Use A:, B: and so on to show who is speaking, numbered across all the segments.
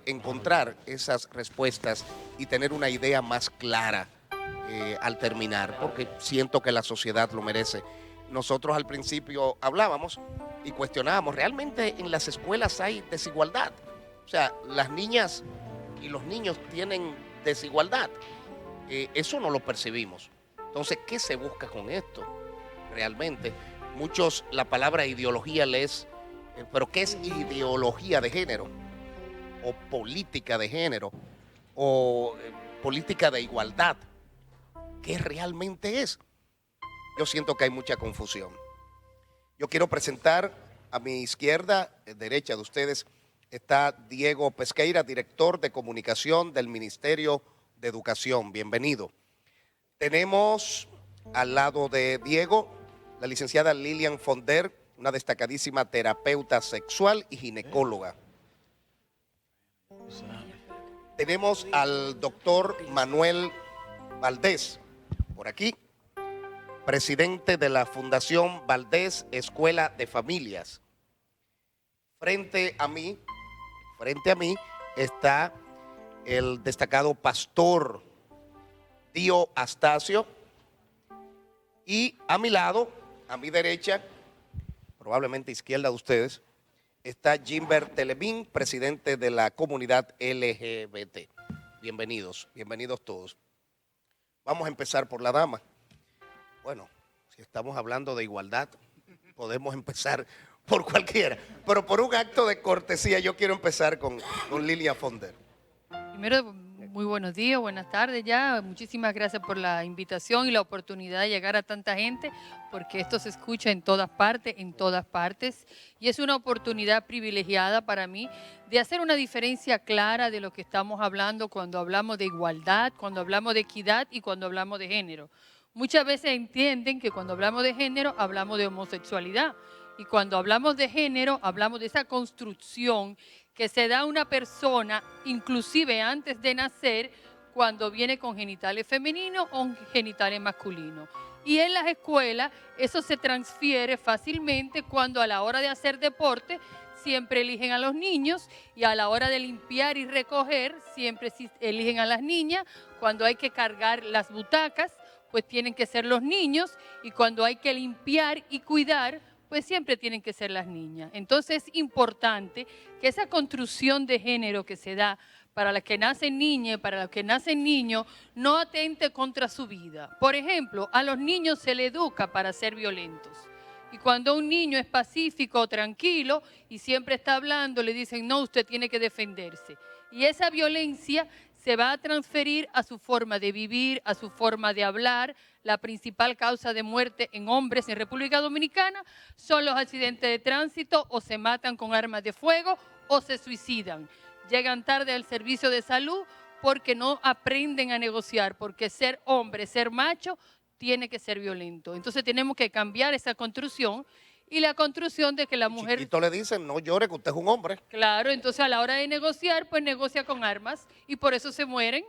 A: encontrar esas respuestas y tener una idea más clara al terminar, porque siento que la sociedad lo merece. Nosotros al principio hablábamos y cuestionábamos, ¿realmente en las escuelas hay desigualdad? O sea, las niñas y los niños tienen desigualdad. Eso no lo percibimos. Entonces, ¿qué se busca con esto? Realmente, muchos, la palabra ideología les... pero ¿qué es ideología de género? O política de género, o política de igualdad. ¿Qué realmente es? Yo siento que hay mucha confusión. Yo quiero presentar a mi izquierda, derecha de ustedes, está Diego Pesqueira, director de comunicación del Ministerio de Educación. Bienvenido. Tenemos al lado de Diego la licenciada Lilian Fonder, una destacadísima terapeuta sexual y ginecóloga. Tenemos al doctor Manuel Valdés, por aquí, presidente de la Fundación Valdés Escuela de Familias. Frente a mí está el destacado pastor Dio Astacio y a mi lado, a mi derecha, probablemente izquierda de ustedes, está Jimber Televín, presidente de la comunidad LGBT. Bienvenidos, bienvenidos todos. Vamos a empezar por la dama. Bueno, si estamos hablando de igualdad, podemos empezar por cualquiera, pero por un acto de cortesía yo quiero empezar con Lilia Fonder.
B: Primero, muy buenos días, buenas tardes ya. Muchísimas gracias por la invitación y la oportunidad de llegar a tanta gente, porque esto se escucha en todas partes, y es una oportunidad privilegiada para mí de hacer una diferencia clara de lo que estamos hablando cuando hablamos de igualdad, cuando hablamos de equidad y cuando hablamos de género. Muchas veces entienden que cuando hablamos de género hablamos de homosexualidad, y cuando hablamos de género hablamos de esa construcción que se da a una persona, inclusive antes de nacer, cuando viene con genitales femeninos o genitales masculinos. Y en las escuelas eso se transfiere fácilmente cuando a la hora de hacer deporte siempre eligen a los niños, y a la hora de limpiar y recoger siempre eligen a las niñas. Cuando hay que cargar las butacas, pues tienen que ser los niños, y cuando hay que limpiar y cuidar, pues siempre tienen que ser las niñas. Entonces es importante que esa construcción de género que se da para las que nacen niñas y para los que nacen niños no atente contra su vida. Por ejemplo, a los niños se les educa para ser violentos. Y cuando un niño es pacífico, tranquilo y siempre está hablando, le dicen, no, usted tiene que defenderse. Y esa violencia se va a transferir a su forma de vivir, a su forma de hablar. La principal causa de muerte en hombres en República Dominicana son los accidentes de tránsito, o se matan con armas de fuego o se suicidan. Llegan tarde al servicio de salud porque no aprenden a negociar, porque ser hombre, ser macho, tiene que ser violento. Entonces tenemos que cambiar esa construcción, y la construcción de que la mujer...
A: Chiquito le dicen, no llore, que usted es un hombre.
B: Claro, entonces a la hora de negociar, pues negocia con armas, y por eso se mueren,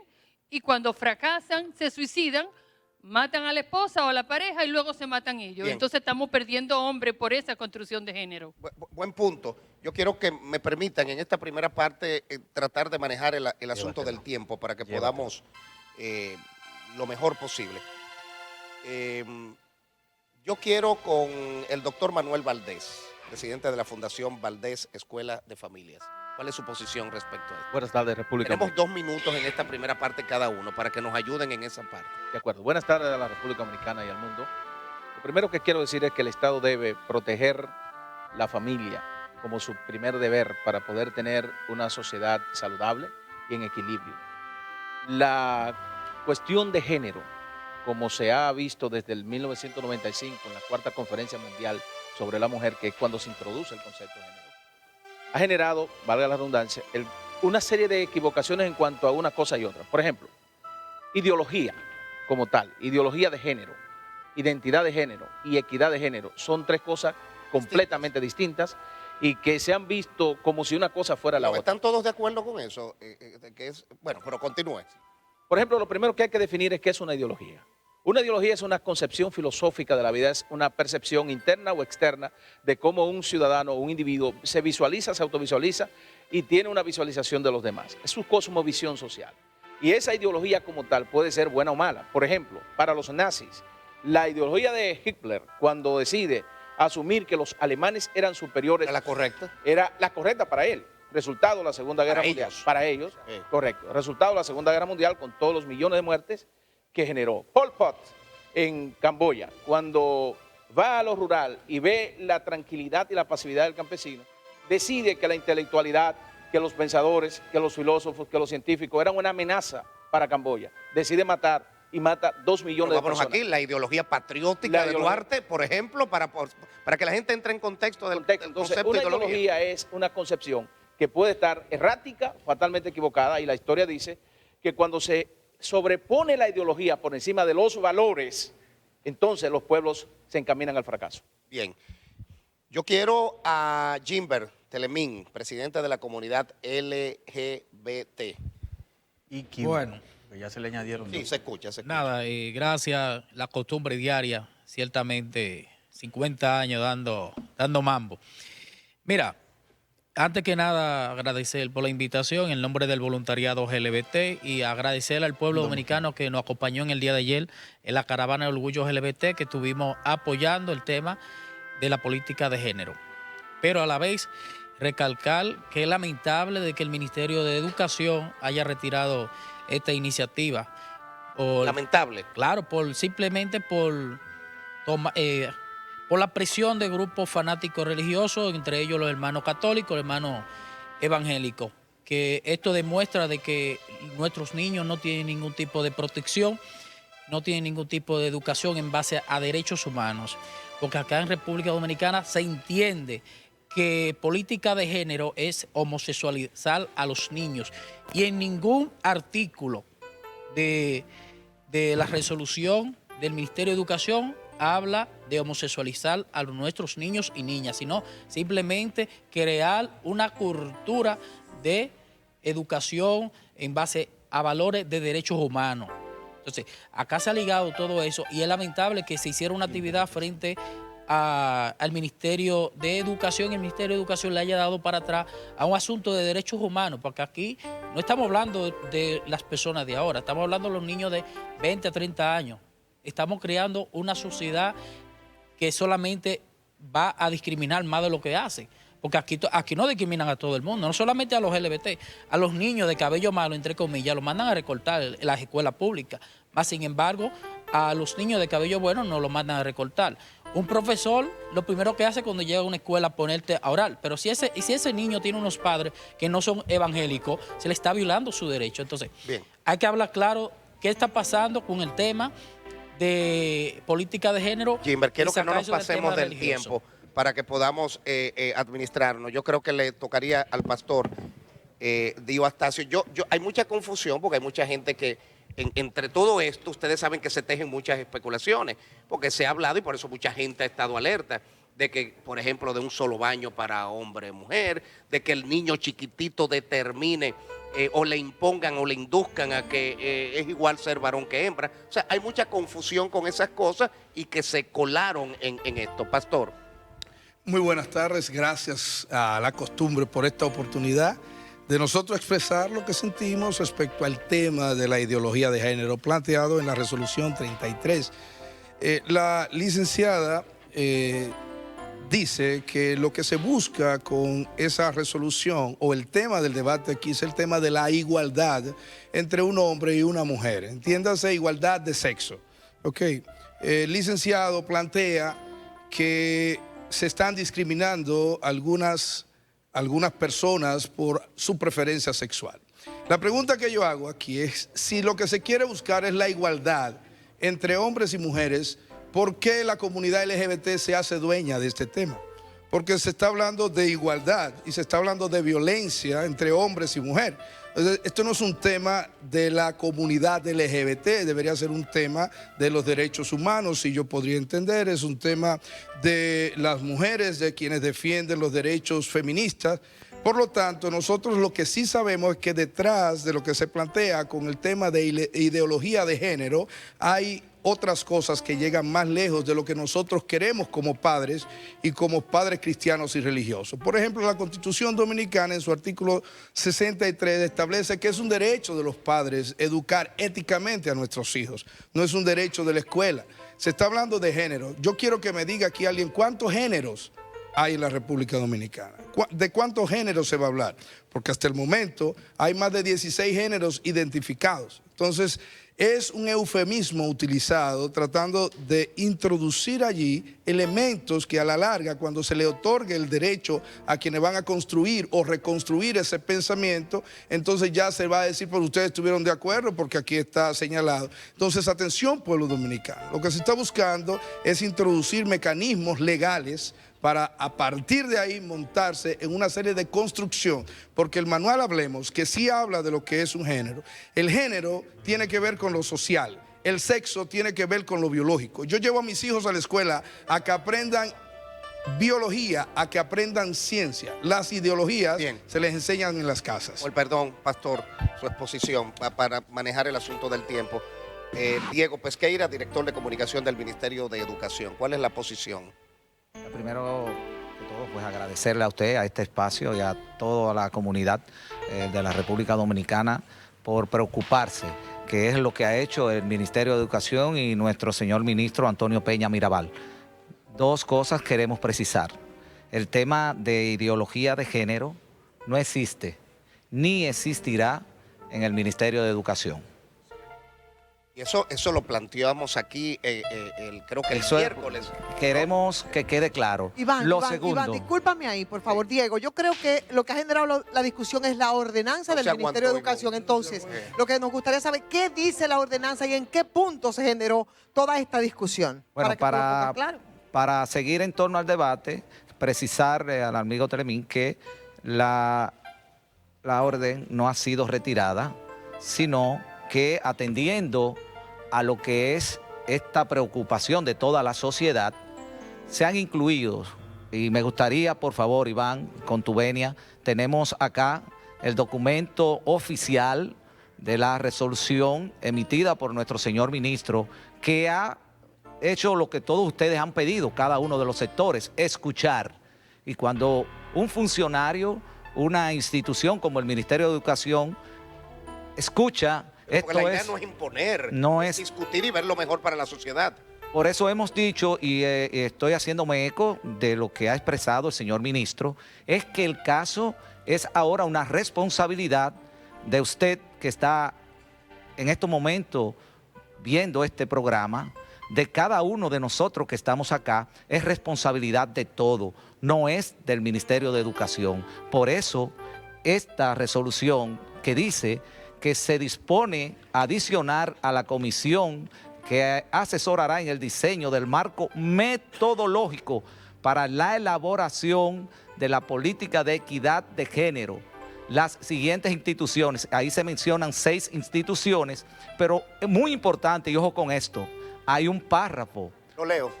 B: y cuando fracasan, se suicidan, matan a la esposa o a la pareja y luego se matan ellos.
A: Bien.
B: Entonces estamos perdiendo hombres por esa construcción de género.
A: Buen punto. Yo quiero que me permitan en esta primera parte tratar de manejar el asunto del tiempo para que podamos lo mejor posible. Yo quiero con el doctor Manuel Valdés, presidente de la Fundación Valdés Escuela de Familias. ¿Cuál es su posición respecto a esto?
C: Buenas tardes, República
A: Tenemos
C: Dominicana.
A: 2 minutos en esta primera parte cada uno para que nos ayuden en esa parte.
C: De acuerdo. Buenas tardes a la República Dominicana y al mundo. Lo primero que quiero decir es que el Estado debe proteger la familia como su primer deber para poder tener una sociedad saludable y en equilibrio. La cuestión de género, como se ha visto desde el 1995 en la Cuarta Conferencia Mundial sobre la Mujer, que es cuando se introduce el concepto de género, ha generado, valga la redundancia, una serie de equivocaciones en cuanto a una cosa y otra. Por ejemplo, ideología como tal, ideología de género, identidad de género y equidad de género son 3 cosas completamente distintas y que se han visto como si una cosa fuera la otra.
A: ¿Están todos de acuerdo con eso? Bueno, pero continúe.
C: Por ejemplo, lo primero que hay que definir es qué es una ideología. Una ideología es una concepción filosófica de la vida, es una percepción interna o externa de cómo un ciudadano o un individuo se visualiza, se autovisualiza y tiene una visualización de los demás. Es su cosmovisión social. Y esa ideología como tal puede ser buena o mala. Por ejemplo, para los nazis, la ideología de Hitler, cuando decide asumir que los alemanes eran superiores,
A: ¿Era la correcta?
C: era la correcta para él. Resultado de la Segunda Guerra Mundial. Para ellos, correcto. Resultado de la Segunda Guerra Mundial con todos los millones de muertes que generó. Pol Pot en Camboya, cuando va a lo rural y ve la tranquilidad y la pasividad del campesino, decide que la intelectualidad, que los pensadores, que los filósofos, que los científicos eran una amenaza para Camboya. Decide matar y mata 2 millones de personas.
A: Aquí la ideología patriótica de Duarte, por ejemplo, para que la gente entre en contexto del
C: Entonces,
A: concepto
C: una
A: de ideología.
C: ideología es una concepción que puede estar errática, fatalmente equivocada, y la historia dice que cuando se sobrepone la ideología por encima de los valores, entonces los pueblos se encaminan al fracaso.
A: Bien. Yo quiero a Jimber Telemín, presidente de la comunidad LGBT.
D: Bueno, que ya se le añadieron.
A: Sí, se escucha, se escucha.
D: Nada, gracias, la costumbre diaria, ciertamente 50 años dando mambo. Mira, antes que nada agradecer por la invitación en nombre del voluntariado LGBT y agradecer al pueblo dominicano que nos acompañó en el día de ayer en la caravana de orgullo LGBT que estuvimos apoyando el tema de la política de género. Pero a la vez recalcar que es lamentable de que el Ministerio de Educación haya retirado esta iniciativa.
A: Lamentable.
D: Claro, simplemente por la presión de grupos fanáticos religiosos, entre ellos los hermanos católicos, los hermanos evangélicos, que esto demuestra de que nuestros niños no tienen ningún tipo de protección, no tienen ningún tipo de educación en base a derechos humanos, porque acá en República Dominicana se entiende que política de género es homosexualizar a los niños y en ningún artículo de la resolución del Ministerio de Educación habla de homosexualizar a nuestros niños y niñas, sino simplemente crear una cultura de educación en base a valores de derechos humanos. Entonces, acá se ha ligado todo eso y es lamentable que se hiciera una actividad frente al Ministerio de Educación y el Ministerio de Educación le haya dado para atrás a un asunto de derechos humanos, porque aquí no estamos hablando de las personas de ahora, estamos hablando de los niños de 20 a 30 años. Estamos creando una sociedad que solamente va a discriminar más de lo que hace. Porque aquí no discriminan a todo el mundo, no solamente a los LGBT, a los niños de cabello malo, entre comillas, los mandan a recortar en las escuelas públicas. Más sin embargo, a los niños de cabello bueno no los mandan a recortar. Un profesor, lo primero que hace cuando llega a una escuela es ponerte a orar. Pero si ese niño tiene unos padres que no son evangélicos, se le está violando su derecho. Entonces, hay que hablar claro qué está pasando con el tema de política de género.
A: Jimber, quiero que no nos pasemos del tiempo para que podamos administrarnos. Yo creo que le tocaría al pastor Dio Astacio. Hay mucha confusión porque hay mucha gente que entre todo esto, ustedes saben que se tejen muchas especulaciones, porque se ha hablado y por eso mucha gente ha estado alerta de que, por ejemplo, de un solo baño para hombre y mujer, de que el niño chiquitito determine o le impongan o le induzcan a que es igual ser varón que hembra. O sea, hay mucha confusión con esas cosas y que se colaron en esto. Pastor.
E: Muy buenas tardes, gracias a la costumbre por esta oportunidad de nosotros expresar lo que sentimos respecto al tema de la ideología de género planteado en la resolución 33. La licenciada dice que lo que se busca con esa resolución o el tema del debate aquí es el tema de la igualdad entre un hombre y una mujer. Entiéndase, igualdad de sexo. Ok. El licenciado plantea que se están discriminando algunas personas por su preferencia sexual. La pregunta que yo hago aquí es si lo que se quiere buscar es la igualdad entre hombres y mujeres, ¿por qué la comunidad LGBT se hace dueña de este tema? Porque se está hablando de igualdad y se está hablando de violencia entre hombres y mujeres. Entonces, esto no es un tema de la comunidad LGBT, debería ser un tema de los derechos humanos, si yo podría entender, es un tema de las mujeres, de quienes defienden los derechos feministas, Por lo tanto, nosotros lo que sí sabemos es que detrás de lo que se plantea con el tema de ideología de género, hay otras cosas que llegan más lejos de lo que nosotros queremos como padres y como padres cristianos y religiosos. Por ejemplo, la Constitución Dominicana en su artículo 63 establece que es un derecho de los padres educar éticamente a nuestros hijos, no es un derecho de la escuela. Se está hablando de género. Yo quiero que me diga aquí alguien cuántos géneros hay en la República Dominicana. ¿De cuántos géneros se va a hablar? Porque hasta el momento hay más de 16 géneros identificados. Entonces, es un eufemismo utilizado tratando de introducir allí elementos que a la larga, cuando se le otorgue el derecho a quienes van a construir o reconstruir ese pensamiento, entonces ya se va a decir, pues ustedes estuvieron de acuerdo porque aquí está señalado. Entonces, atención, pueblo dominicano, lo que se está buscando es introducir mecanismos legales para a partir de ahí montarse en una serie de construcción, porque el manual Hablemos, que sí habla de lo que es un género, el género tiene que ver con lo social, el sexo tiene que ver con lo biológico. Yo llevo a mis hijos a la escuela a que aprendan biología, a que aprendan ciencia. Las ideologías se les enseñan en las casas.
A: Perdón, pastor, su exposición para manejar el asunto del tiempo. Diego Pesqueira, director de comunicación del Ministerio de Educación. ¿Cuál es la posición?
F: Primero que todo, pues agradecerle a usted, a este espacio y a toda la comunidad de la República Dominicana por preocuparse, que es lo que ha hecho el Ministerio de Educación y nuestro señor ministro Antonio Peña Mirabal. Dos cosas queremos precisar. El tema de ideología de género no existe, ni existirá en el Ministerio de Educación.
A: Y eso lo planteamos aquí, creo que el miércoles.
F: Queremos que quede claro.
G: Iván, discúlpame ahí, por favor, Diego. Yo creo que lo que ha generado la discusión es la ordenanza del Ministerio de Educación. Entonces, lo que nos gustaría saber, ¿qué dice la ordenanza y en qué punto se generó toda esta discusión?
F: Bueno, para seguir en torno al debate, precisar al amigo Telemín que la orden no ha sido retirada, sino que atendiendo a lo que es esta preocupación de toda la sociedad, se han incluido, y me gustaría, por favor, Iván, con tu venia, tenemos acá el documento oficial de la resolución emitida por nuestro señor ministro, que ha hecho lo que todos ustedes han pedido, cada uno de los sectores, escuchar. Y cuando un funcionario, una institución como el Ministerio de Educación, escucha.
A: Porque la idea no es imponer, es discutir y ver lo mejor para la sociedad.
F: Por eso hemos dicho, y estoy haciéndome eco de lo que ha expresado el señor ministro, es que el caso es ahora una responsabilidad de usted que está en estos momentos viendo este programa, de cada uno de nosotros que estamos acá, es responsabilidad de todo, no es del Ministerio de Educación. Por eso, esta resolución que dice que se dispone a adicionar a la comisión que asesorará en el diseño del marco metodológico para la elaboración de la política de equidad de género. Las siguientes instituciones, ahí se mencionan 6 instituciones, pero es muy importante, y ojo con esto, hay un párrafo.
H: Lo leo.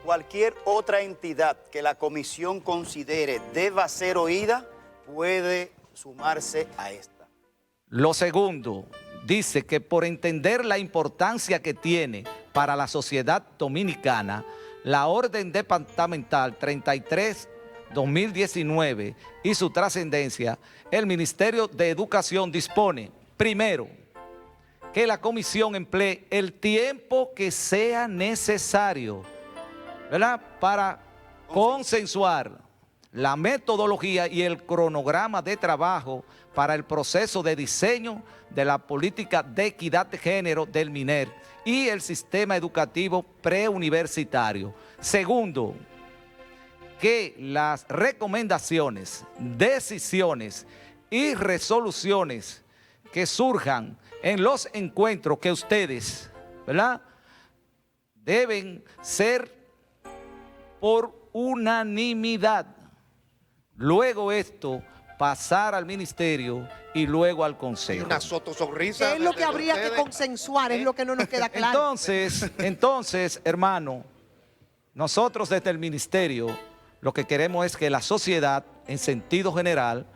H: Cualquier otra entidad que la comisión considere deba ser oída puede sumarse a esta.
F: Lo segundo, dice que por entender la importancia que tiene para la sociedad dominicana, la Orden Departamental 33/2019 y su trascendencia, el Ministerio de Educación dispone, primero, que la comisión emplee el tiempo que sea necesario, ¿verdad?, para consensuar la metodología y el cronograma de trabajo para el proceso de diseño de la política de equidad de género del MINER y el sistema educativo preuniversitario. Segundo, que las recomendaciones, decisiones y resoluciones que surjan en los encuentros que ustedes, ¿verdad?, deben ser por unanimidad. Luego esto pasar al ministerio y luego al consejo.
A: Una sotosonrisa.
G: ¿Qué es lo que habría que consensuar? Es lo que no nos queda claro.
F: Entonces, hermano, nosotros desde el ministerio lo que queremos es que la sociedad, en sentido general,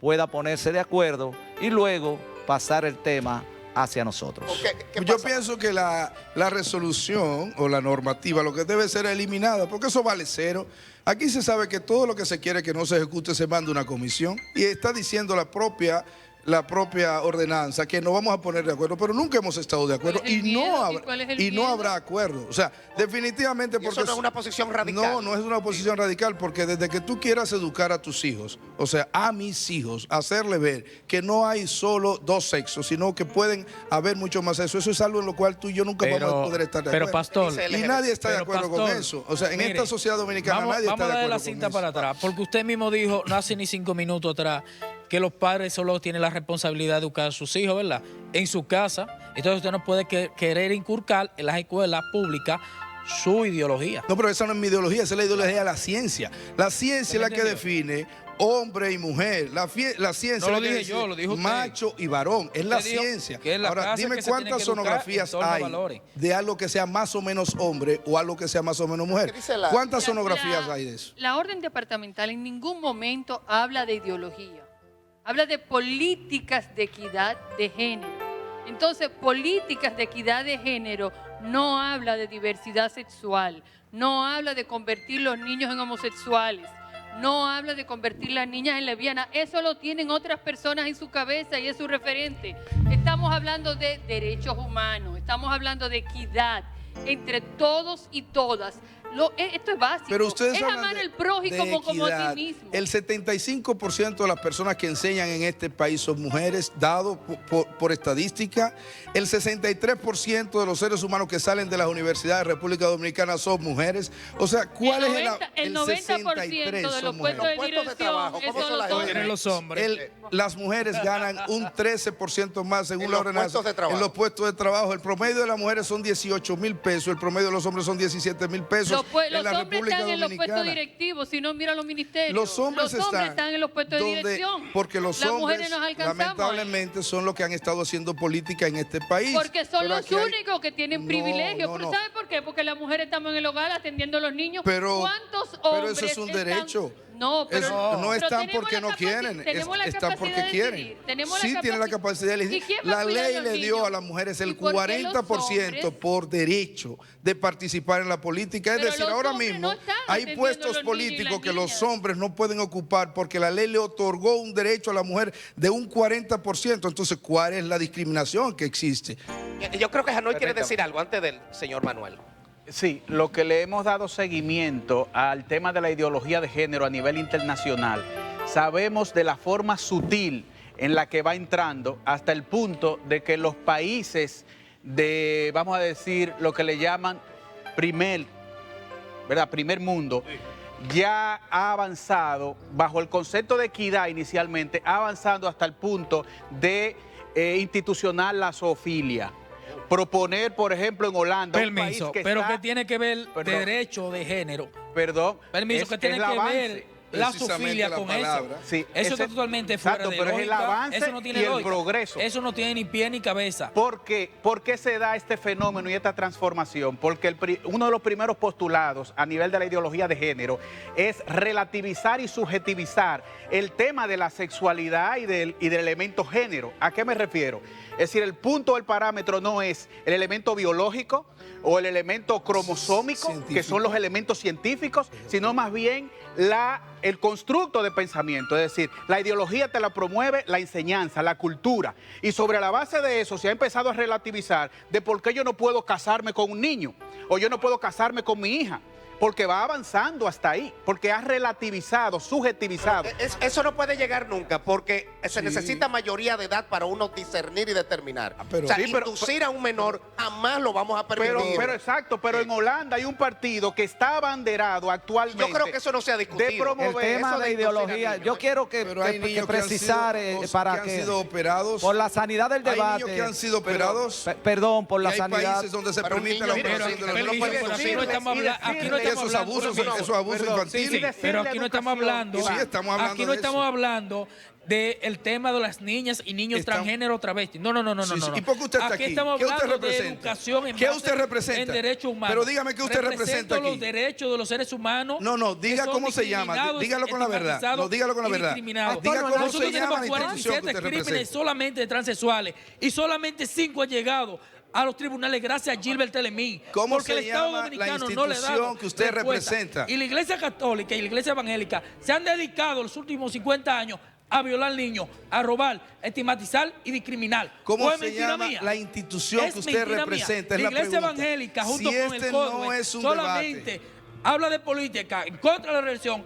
F: pueda ponerse de acuerdo y luego pasar el tema hacia nosotros.
E: Yo pienso que la resolución o la normativa lo que debe ser eliminada, porque eso vale cero. Aquí se sabe que todo lo que se quiere que no se ejecute se manda a una comisión y está diciendo la propia ordenanza que nos vamos a poner de acuerdo, pero nunca hemos estado de acuerdo y no habrá acuerdo. O sea, definitivamente porque
A: eso no es una posición radical.
E: No es una posición radical, porque desde que tú quieras educar a tus hijos, o sea, a mis hijos, hacerle ver que no hay solo dos sexos, sino que pueden haber mucho más sexos, eso es algo en lo cual tú y yo nunca vamos a poder estar de acuerdo.
D: Pero pastor,
E: y nadie está de acuerdo con eso. O sea, en esta sociedad dominicana nadie está de acuerdo con eso.
D: Vamos a dar la cinta para atrás, porque usted mismo dijo, no hace ni 5 minutos atrás, que los padres solo tienen la responsabilidad de educar a sus hijos, ¿verdad? En su casa. Entonces usted no puede querer inculcar en las escuelas públicas su ideología.
E: No, pero esa no es mi ideología, esa es la ideología de la ciencia. La ciencia es la que define hombre y mujer. La ciencia
D: no
E: es
D: lo dije yo, lo dijo usted.
E: Macho y varón. Es la ciencia. Ahora, dime cuántas sonografías hay de algo que sea más o menos hombre o algo que sea más o menos mujer. ¿Cuántas sonografías hay de eso?
B: La orden departamental en ningún momento habla de ideología. Habla de políticas de equidad de género. Entonces, políticas de equidad de género no habla de diversidad sexual, no habla de convertir los niños en homosexuales, no habla de convertir las niñas en lesbianas. Eso lo tienen otras personas en su cabeza y es su referente. Estamos hablando de derechos humanos, estamos hablando de equidad entre todos y todas. Esto es básico.
E: Pero ustedes
B: es amar al prójimo como a ti mismo.
E: El 75% de las personas que enseñan en este país son mujeres, dado por estadística. El 63% de los seres humanos que salen de las universidades de República Dominicana son mujeres. O sea, ¿cuál es el
B: 90% de los puestos de dirección
D: tienen los hombres?
E: Las mujeres ganan un 13% más según la ordenanza en los puestos de trabajo. El promedio de las mujeres son 18,000 pesos, el promedio de los hombres son 17,000 pesos.
B: Los hombres están en los puestos directivos, si no, mira los ministerios.
E: Los hombres
B: están en los puestos de dirección.
E: Porque los hombres, lamentablemente, son los que han estado haciendo política en este país.
B: Porque son los únicos que tienen privilegios. ¿Pero sabe por qué? Porque las mujeres estamos en el hogar atendiendo a los niños. ¿Cuántos hombres
E: pero eso es un derecho.
B: No, pero
E: no están porque no quieren, están porque quieren. Sí tienen la capacidad de elegir. La ley le dio a las mujeres el 40% por derecho de participar en la política. Es decir, ahora mismo hay puestos políticos que los hombres no pueden ocupar porque la ley le otorgó un derecho a la mujer de un 40%. Entonces, ¿cuál es la discriminación que existe?
A: Yo creo que Janoy quiere decir algo antes del señor Manuel.
C: Sí, lo que le hemos dado seguimiento al tema de la ideología de género a nivel internacional, sabemos de la forma sutil en la que va entrando hasta el punto de que los países de, vamos a decir, lo que le llaman primer mundo, ya ha avanzado bajo el concepto de equidad inicialmente, ha avanzado hasta el punto de institucional la zoofilia. Proponer, por ejemplo, en Holanda,
D: permiso,
C: un país que
D: pero
C: está,
D: que tiene que ver derecho de género.
C: Perdón.
D: Permiso, que tiene que ver la zoofilia con eso.
C: Sí,
D: eso está totalmente fuera de lógica.
C: Es el avance
D: eso no tiene
C: y el
D: lógica.
C: progreso.
D: Eso no tiene ni pie ni cabeza.
C: ¿Por qué se da este fenómeno y esta transformación? Porque uno de los primeros postulados a nivel de la ideología de género es relativizar y subjetivizar el tema de la sexualidad y del elemento género. ¿A qué me refiero? Es decir, el punto del parámetro no es el elemento biológico o el elemento cromosómico, que son los elementos científicos, sino más bien el constructo de pensamiento. Es decir, la ideología te la promueve la enseñanza, la cultura. Y sobre la base de eso se ha empezado a relativizar de por qué yo no puedo casarme con un niño o yo no puedo casarme con mi hija. Porque va avanzando hasta ahí, porque ha relativizado, subjetivizado.
A: Eso no puede llegar nunca, porque se necesita mayoría de edad para uno discernir y determinar. Inducir a un menor jamás lo vamos a permitir.
C: Pero en Holanda hay un partido que está abanderado actualmente.
A: Yo creo que eso no se ha discutido.
F: El tema de ideología, yo quiero que precisar para que han sido operados por la sanidad del debate.
E: Hay niños que han sido operados.
F: Perdón, por la sanidad.
E: Hay países donde se permite la operación de los niños. Esos abusos infantiles.
D: Pero aquí no estamos hablando.
E: Sí, estamos hablando.
D: Aquí no estamos hablando del tema de las niñas y niños transgénero travesti. No.
E: ¿Y por qué usted está aquí?
D: Estamos
E: ¿Qué usted
D: hablando de
E: representa?
D: educación en
E: ¿Qué
D: base
E: usted representa?
D: en derechos humanos.
E: Pero dígame qué usted representa aquí.
D: Los derechos de los seres humanos.
E: No, diga cómo se llama. Dígalo con la verdad. No, dígalo con la verdad. Diga cómo se llama la institución que usted
D: crímenes
E: representa.
D: solamente de transexuales y solamente 5 han llegado a los tribunales gracias a Gilbert Telemín.
E: ¿Cómo
D: porque
E: se
D: el Estado
E: llama
D: Dominicano
E: la
D: no le da
E: institución que usted
D: respuesta.
E: representa?
D: Y la Iglesia Católica y la Iglesia Evangélica se han dedicado los últimos 50 años a violar niños, a robar, a estigmatizar y discriminar.
E: ¿Cómo se llama la institución que usted representa?
D: La Iglesia Evangélica junto con el CODUE solamente habla de política en contra de la religión,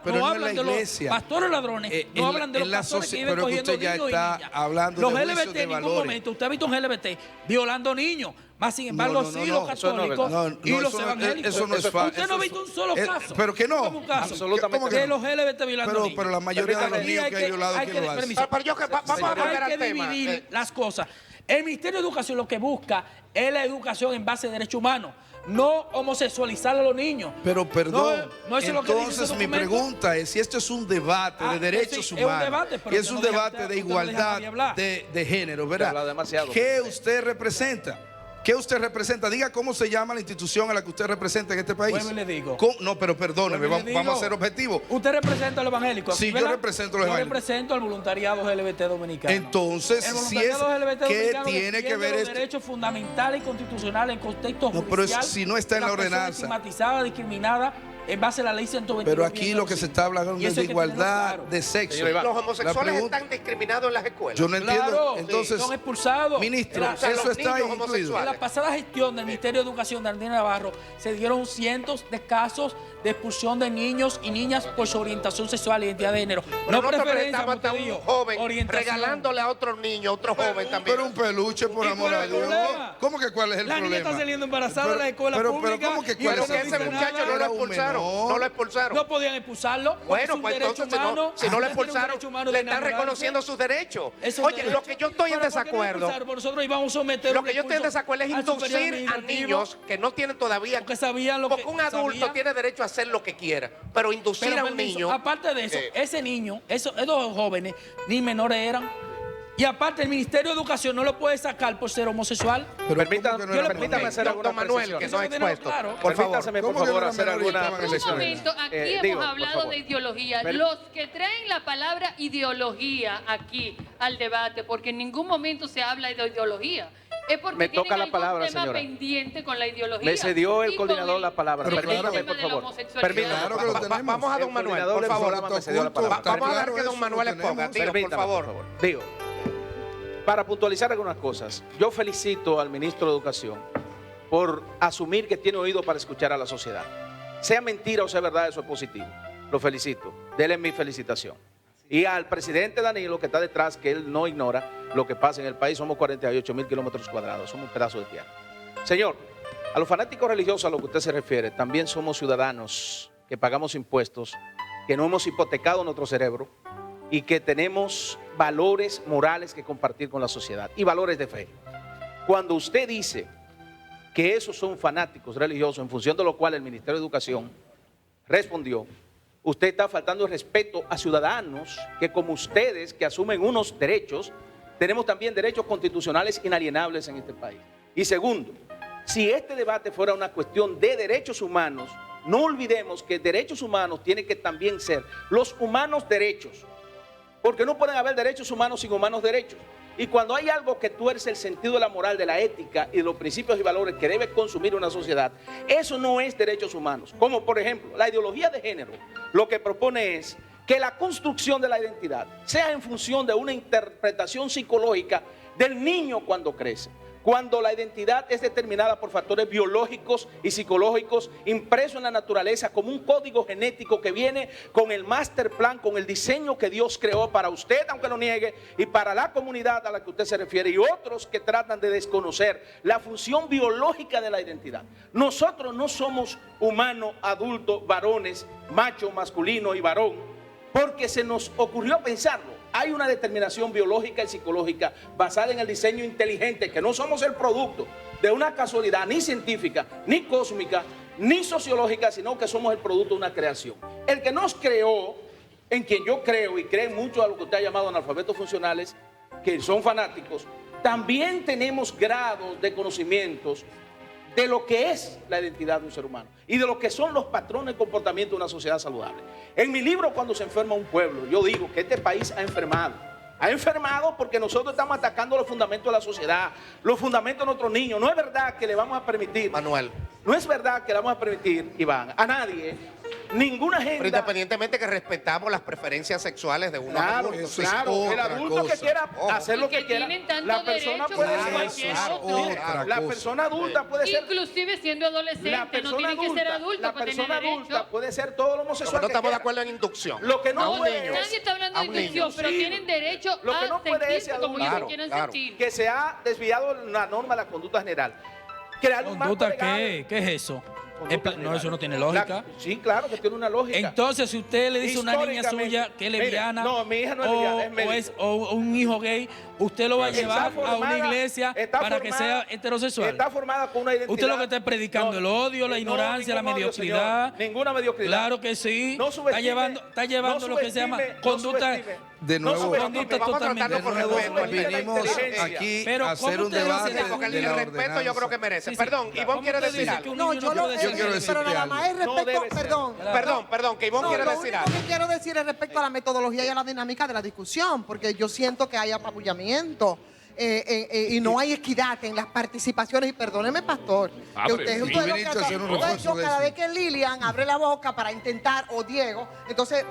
D: no hablan de los pastores ladrones, no hablan de los pastores que viven cogiendo niños y niñas.
E: Los
D: LGBT en ningún momento, usted ha visto un LGBT violando niños, más sin embargo sí los católicos y los evangélicos.
E: Eso no es fácil.
D: Usted no ha visto un solo caso.
E: ¿Pero que no?
D: Un caso
C: Absolutamente
D: que los LGBT violando niños.
E: Pero la mayoría de los niños que hay violados, ¿quién lo hace?
A: Vamos a volver al tema.
D: Hay que dividir las cosas. El Ministerio de Educación lo que busca es la educación en base de derechos humanos, no homosexualizar a los niños.
E: Pero perdón,
D: no es lo que dice
E: entonces
D: ese
E: mi
D: documento.
E: pregunta es si esto es un debate de derechos humanos,
D: es un debate, pero
E: y es un
D: no deja
E: debate
D: hablar,
E: de
D: usted no deja
E: igualdad
D: nadie hablar.
E: de género,
C: Habla
E: ¿verdad?
C: demasiado.
E: ¿Qué usted representa? ¿Qué usted representa? Diga cómo se llama la institución a la que usted representa en este país.
D: Vuelvo y le digo.
E: No, pero perdóneme, vamos a ser objetivos.
D: ¿Usted representa a los evangélicos?
E: Sí, yo represento a los evangélicos.
D: Yo represento al voluntariado LGBT dominicano.
E: Entonces,
D: el
E: si es
D: voluntariado LGBT
E: ¿qué
D: dominicano
E: tiene que ver
D: los
E: esto?
D: derechos fundamentales y constitucionales en contexto
E: No,
D: judicial.
E: pero si no está en la ordenanza.
D: Estigmatizada, discriminada en base a la ley 122.
E: Pero aquí lo que se está hablando es de igualdad de sexo.
A: Los homosexuales están discriminados en las escuelas.
E: Yo no entiendo.
D: Claro,
E: Entonces,
D: son expulsados.
E: ministro,
A: O sea,
E: eso
A: los
E: está
A: niños
E: incluido.
D: En la pasada gestión del Ministerio de Educación de Andina Navarro se dieron cientos de casos de expulsión de niños y niñas por su orientación sexual e identidad de género.
A: No
D: preferencia,
A: estamos hasta un joven
D: orientación.
A: regalándole a otro niño, otro joven también.
E: Pero un peluche, por amor a Dios. ¿Cómo que cuál es el
D: La
E: problema?
D: niña está saliendo embarazada de la escuela pública.
E: Pero ¿cómo que cuál
A: Pero
E: es
A: que
E: el
A: ese
E: problema?
A: muchacho no lo expulsaron. No lo expulsaron.
D: No podían expulsarlo.
A: Bueno, pues entonces si no lo expulsaron, le están reconociendo sus derechos. Oye, lo que yo estoy en desacuerdo,
D: nosotros íbamos a someter
A: lo que yo estoy en desacuerdo es inducir a niños que no tienen todavía,
D: porque sabían lo que
A: porque un adulto tiene derecho a hacer lo que quiera, pero inducir a un niño.
D: Aparte de eso, ese niño, esos jóvenes, ni menores eran. Y aparte, el Ministerio de Educación no lo puede sacar por ser homosexual.
C: Permítame hacer alguna
A: Manuel, que no ha expuesto.
D: Claro.
A: Por favor,
C: por favor, hacer alguna
B: Un momento, aquí hemos hablado de ideología. Los que traen la palabra ideología aquí al debate, porque en ningún momento se habla de ideología. Es porque
C: me toca la palabra,
B: tema
C: señora.
B: pendiente con la ideología.
C: Me cedió el
B: Y
C: coordinador
B: con
C: la palabra.
B: con el
C: Permítame,
B: tema
C: por
B: de la
C: favor.
B: homosexualidad.
C: Permítame,
E: Claro que lo tenemos.
A: Vamos a don Manuel, por favor.
C: Me cedió la palabra.
A: Vamos a dejar que
E: Claro,
A: don Manuel
E: eso lo
A: exponga.
E: tenemos.
A: Diga, por
C: Permítame,
A: favor.
C: Digo, para puntualizar algunas cosas, yo felicito al ministro de Educación por asumir que tiene oído para escuchar a la sociedad. Sea mentira o sea verdad, eso es positivo. Lo felicito. Dele mi felicitación. Y al presidente Danilo, que está detrás, que él no ignora lo que pasa en el país. Somos 48.000 kilómetros cuadrados, somos un pedazo de tierra. Señor, a los fanáticos religiosos a lo que usted se refiere, también somos ciudadanos que pagamos impuestos, que no hemos hipotecado nuestro cerebro y que tenemos valores morales que compartir con la sociedad y valores de fe. Cuando usted dice que esos son fanáticos religiosos, en función de lo cual el Ministerio de Educación respondió, usted está faltando el respeto a ciudadanos que, como ustedes, que asumen unos derechos, tenemos también derechos constitucionales inalienables en este país. Y segundo, si este debate fuera una cuestión de derechos humanos, no olvidemos que derechos humanos tienen que también ser los humanos derechos, porque no pueden haber derechos humanos sin humanos derechos. Y cuando hay algo que tuerce el sentido de la moral, de la ética y de los principios y valores que debe consumir una sociedad, eso no es derechos humanos. Como por ejemplo, la ideología de género lo que propone es que la construcción de la identidad sea en función de una interpretación psicológica del niño cuando crece. Cuando la identidad es determinada por factores biológicos y psicológicos impresos en la naturaleza como un código genético que viene con el master plan, con el diseño que Dios creó para usted, aunque lo niegue, y para la comunidad a la que usted se refiere, y otros que tratan de desconocer la función biológica de la identidad. Nosotros no somos humanos, adultos, varones, macho, masculino y varón, porque se nos ocurrió pensarlo. Hay una determinación biológica y psicológica basada en el diseño inteligente, que no somos el producto de una casualidad ni científica, ni cósmica, ni sociológica, sino que somos el producto de una creación. El que nos creó en quien yo creo y creen mucho a lo que usted ha llamado analfabetos funcionales, que son fanáticos, también tenemos grados de conocimientos de lo que es la identidad de un ser humano y de lo que son los patrones de comportamiento de una sociedad saludable. En mi libro, Cuando se enferma un pueblo, yo digo que este país ha enfermado. Ha enfermado porque nosotros estamos atacando los fundamentos de la sociedad, los fundamentos de nuestros niños. No es verdad que le vamos a permitir,
A: Manuel,
C: no es verdad que le vamos a permitir, Iván, a nadie, ninguna agenda.
A: pero independientemente que respetamos las preferencias sexuales de uno.
C: Claro,
E: Eso es
C: claro, el
E: otra
C: adulto que
E: cosa.
C: quiera hacer lo
B: Y que
C: que quiera,
B: tienen tanto
C: la persona
B: derecho
C: puede
B: como
C: ser,
B: cualquier
E: otro.
C: la persona adulta puede ser,
B: Inclusive siendo adolescente, no tienen que ser adultos
C: la
B: para tener
C: persona adulta
B: derecho.
C: puede ser todo lo homosexual
A: No
C: que
A: estamos de
C: quiera.
A: acuerdo en inducción.
C: Lo que no
A: un
C: puede
A: niño.
C: es
B: Nadie está hablando
A: A
B: de
A: un niño.
B: intención, pero
C: Sí.
B: tienen derecho
C: Lo que
B: a
C: no puede es
B: sentirse como
C: adulto.
B: ellos quieran
A: Claro.
B: sentir.
C: que se ha desviado la norma de la conducta general. Crear un marco
D: ¿Conducta
C: legal.
D: qué? ¿Qué es eso?
C: Conducta
D: No,
C: general.
D: eso no tiene lógica.
C: Sí, claro que tiene una lógica.
D: Entonces, si usted le dice a una niña
C: Históricamente,
D: suya que es
C: mire,
D: lesbiana,
C: no, mi hija no es lesbiana, es médico.
D: o un hijo gay, usted lo va a
C: Está
D: llevar a una
C: formada-
D: iglesia
C: está
D: para que
C: formada-
D: sea heterosexual.
C: Está formada con una identidad.
D: Usted lo que está predicando el odio, la ignorancia, la
C: ningún odio,
D: mediocridad.
C: señor. Ninguna mediocridad.
D: Claro que sí.
C: No subestime,
D: está llevando
C: no
D: lo que se llama
C: subestime, no
D: conducta.
C: subestime.
E: De
C: No
E: nuevo,
C: subestime.
D: conducta
A: Vamos a
D: totalmente.
A: tratarlo con respeto.
E: Vinimos
C: inteligencia.
E: aquí
D: Pero
E: a hacer
D: ¿cómo
E: un
D: usted dice
E: debate
D: que
A: Porque
E: de
A: el
E: la
A: respeto yo creo que merece.
D: Sí, sí.
A: Perdón,
D: ¿Cómo
A: Ivonne quiere
D: usted
A: decir
D: dice
A: algo.
D: que un
G: No,
D: niño
G: yo
D: no
G: lo
D: puede ser
E: quiero decir
G: pero nada más es
C: No
G: respecto,
C: debe ser.
G: perdón.
A: Perdón, que Ivonne
G: No,
A: quiere
G: lo
A: decir
G: único
A: algo.
G: que quiero decir es respecto a la metodología y a la dinámica de la discusión, porque yo siento que hay apabullamiento y no hay equidad en las participaciones. Y perdóneme, pastor, que usted
E: tú
G: lo que
E: viniste a hacer un refuerzo
G: yo
E: de
G: cada
E: eso.
G: vez que Lilian abre la boca para intentar, o Diego, entonces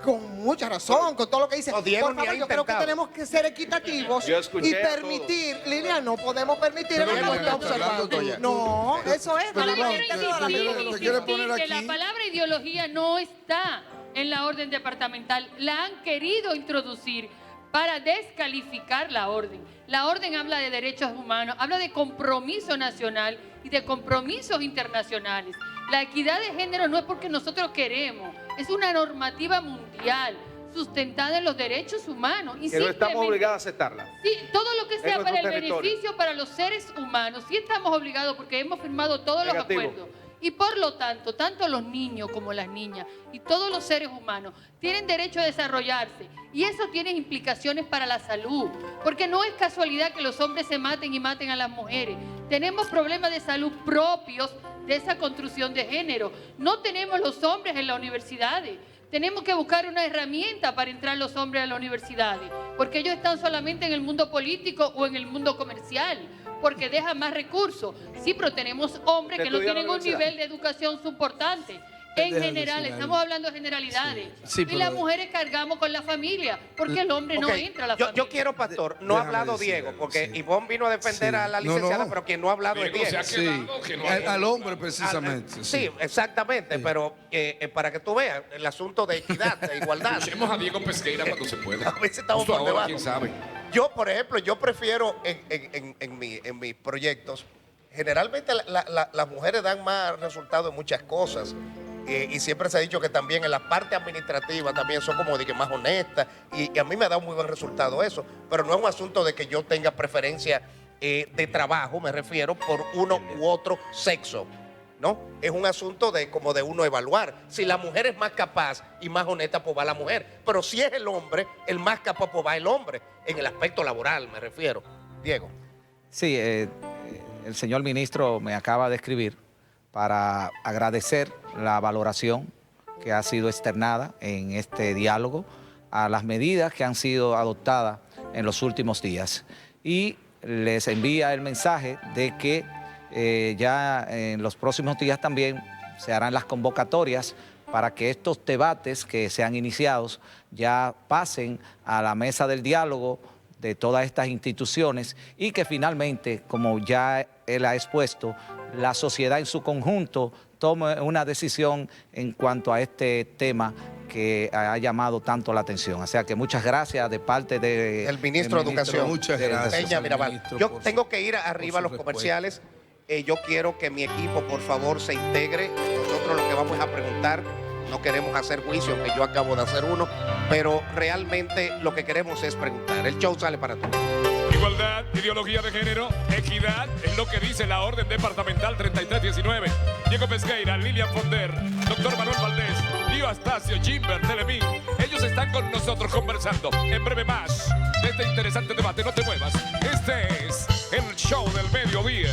G: con mucha razón, con todo lo que dice.
A: No, Diego
G: Por
A: ni ha
G: favor, yo creo que
A: intentado.
G: tenemos que ser equitativos
C: Yo escuché
G: y
C: a
G: permitir, Lilian, no podemos permitir
E: Pero
G: el
E: Diego,
G: está observando. No, eso es.
E: Pero
G: no,
E: Ivonne,
G: no,
E: te
G: no, no,
E: quiere poner
B: que la
E: aquí.
B: palabra ideología no está en la orden departamental. La han querido introducir para descalificar la orden. La orden habla de derechos humanos, habla de compromiso nacional y de compromisos internacionales. La equidad de género no es porque nosotros queremos, es una normativa mundial sustentada en los derechos humanos. Y
C: Que no estamos
B: simplemente-
C: obligados a aceptarla.
B: Sí, todo lo que sea
C: nuestro
B: para el
C: territorio.
B: beneficio para los seres humanos, sí estamos obligados porque hemos firmado todos
C: Negativo.
B: los acuerdos. Y por lo tanto, tanto los niños como las niñas y todos los seres humanos tienen derecho a desarrollarse. Y eso tiene implicaciones para la salud. Porque no es casualidad que los hombres se maten y maten a las mujeres. Tenemos problemas de salud propios de esa construcción de género. No tenemos los hombres en las universidades. Tenemos que buscar una herramienta para entrar los hombres a las universidades, porque ellos están solamente en el mundo político o en el mundo comercial, porque dejan más recursos. Sí, pero tenemos hombres que no
C: Estudiar en
B: tienen
C: la
B: un
C: universidad.
B: nivel de educación soportante. En
E: Déjame
B: general,
E: decir
B: estamos
E: algo.
B: hablando de generalidades.
E: Sí,
B: Y
E: pero-
B: las mujeres cargamos con la familia, porque el hombre no
A: Ok,
B: entra a la
A: yo
B: familia.
A: quiero, pastor, no ha
E: Déjame
A: hablado
E: decir
A: Diego,
E: algo,
A: porque
E: sí.
A: Ivonne vino a defender
E: Sí.
A: a la
E: No,
A: licenciada,
E: no.
A: pero quien no ha hablado es Diego.
E: Sí, al hombre precisamente.
A: Sí, exactamente, pero para que tú veas, el asunto de equidad, de igualdad.
I: Escuchemos a Diego Pesqueira cuando se pueda.
A: A veces estamos
I: Justo
A: por
I: ahora,
A: debajo.
I: quién sabe.
A: Yo, por ejemplo, yo prefiero en mis proyectos, generalmente las mujeres dan más resultados en muchas cosas. Y siempre se ha dicho que también en la parte administrativa también son como de que más honestas. Y a mí me ha dado muy buen resultado eso. Pero no es un asunto de que yo tenga preferencia de trabajo, me refiero, por uno u otro sexo. ¿No? Es un asunto de como de uno evaluar. Si la mujer es más capaz y más honesta, pues va la mujer. Pero si es el hombre, el más capaz, pues va el hombre. En el aspecto laboral, me refiero. Diego.
F: Sí, el señor ministro me acaba de escribir para agradecer la valoración que ha sido externada en este diálogo a las medidas que han sido adoptadas en los últimos días. Y les envía el mensaje de que ya en los próximos días también se harán las convocatorias para que estos debates que se han iniciado ya pasen a la mesa del diálogo de todas estas instituciones y que finalmente, como ya él ha expuesto, la sociedad en su conjunto tome una decisión en cuanto a este tema que ha llamado tanto la atención. O sea que muchas gracias de parte
A: El ministro de Educación.
E: Muchas gracias,
A: Peña
E: al
A: Mirabal.
E: ministro,
A: Yo
E: por
A: tengo
E: su-
A: que ir arriba a
E: por
A: los
E: su
A: comerciales. Yo quiero que mi equipo, por favor, se integre. Nosotros lo que vamos a preguntar, no queremos hacer juicio, aunque yo acabo de hacer uno, pero realmente lo que queremos es preguntar. El show sale para todos.
I: Igualdad, ideología de género, equidad, es lo que dice la orden departamental 3319. Diego Pesqueira, Lilian Fonder, doctor Manuel Valdés, Lío Astacio, Jimber, Telemín. Ellos están con nosotros conversando. En breve más de este interesante debate. No te muevas. Este es el show del mediodía.